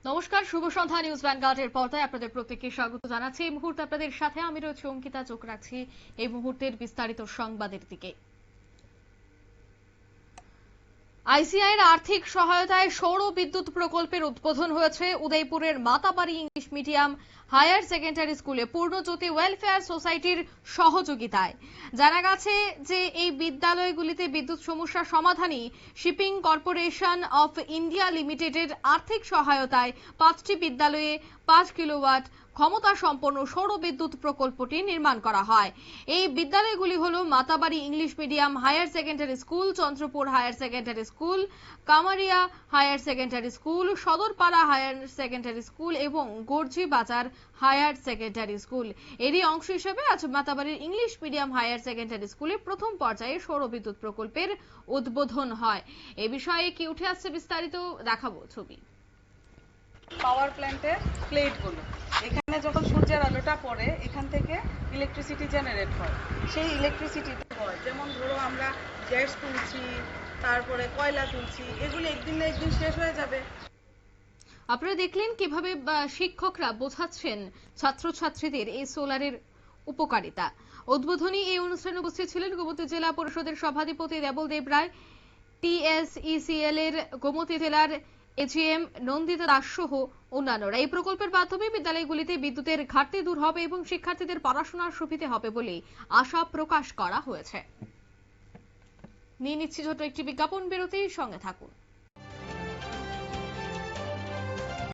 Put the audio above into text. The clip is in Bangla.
নমস্কার, শুভ সন্ধ্যা। নিউজ ভ্যানগার্ডের পর্দায় আপনাদের প্রত্যেককে স্বাগত জানাচ্ছি। এই মুহূর্তে আপনাদের সাথে আমি রয়েছি অঙ্কিতা। চোখ রাখছি এই মুহূর্তের বিস্তারিত সংবাদের দিকে। আইসিআইয়ের আর্থিক সহায়তায় সৌর বিদ্যুৎ প্রকল্পের উদ্বোধন হয়েছে উদয়পুরের Matabari English medium higher secondary স্কুলে পূর্ণজ্যোতি ওয়েলফেয়ার সোসাইটির সহযোগিতায়। জানা গেছে যে এই বিদ্যালয়গুলিতে বিদ্যুৎ সমস্যা সমাধানে শিপিং কর্পোরেশন অফ ইন্ডিয়া লিমিটেডের আর্থিক সহায়তায় 5টি বিদ্যালয়ে 5 কিলোওয়াট ক্ষমতা সম্পন্ন সৌর বিদ্যুৎ প্রকল্পটি নির্মাণ করা হয়। এই বিদ্যালয়গুলি হল Matabari English medium higher secondary school, Chandrapur higher secondary school, Kamaria higher secondary school, Sadarpara higher secondary school এবং গর্জি বাজার হায়ার সেকেন্ডারি স্কুল। এরই অংশ হিসেবে আজ মাতাবাড়ির ইংলিশ মিডিয়াম হায়ার সেকেন্ডারি স্কুলে প্রথম পর্যায়ে সৌর বিদ্যুৎ প্রকল্পের উদ্বোধন হয়। এ বিষয়ে কি উঠে আসছে বিস্তারিত দেখাবো ছবি। পাওয়ার প্ল্যান্টের প্লেটগুলো এখানে যখন সূর্যের আলোটা পড়ে এখান থেকে ইলেকট্রিসিটি জেনারেট হয়। সেই ইলেকট্রিসিটিটা হয়, যেমন ধরো আমরা গ্যাস তুলছি, তারপরে কয়লা তুলছি, এগুলো একদিন না একদিন শেষ হয়ে যাবে। আপনারা দেখলেন কিভাবে শিক্ষকরা বোঝাচ্ছেন ছাত্রছাত্রীদের এই সোলারের উপকারিতা। উদ্বোধনী এই অনুষ্ঠানে উপস্থিত ছিলেন গোমতী জেলা পরিষদের সভাধিপতি দেবলদেব রায়, টিএসইসিএল এর গোমতী জেলার এজিএম নন্দিতা দাস সহ অন্যান্যরা। এই প্রকল্পের মাধ্যমে বিদ্যালয়গুলিতে বিদ্যুতের ঘাটতি দূর হবে এবং শিক্ষার্থীদের পড়াশোনার সুবিধে হবে বলে আশা প্রকাশ করা হয়েছে। নিয়ে নিচ্ছি ছোট একটি বিজ্ঞাপন বিরতির সঙ্গে থাকুন।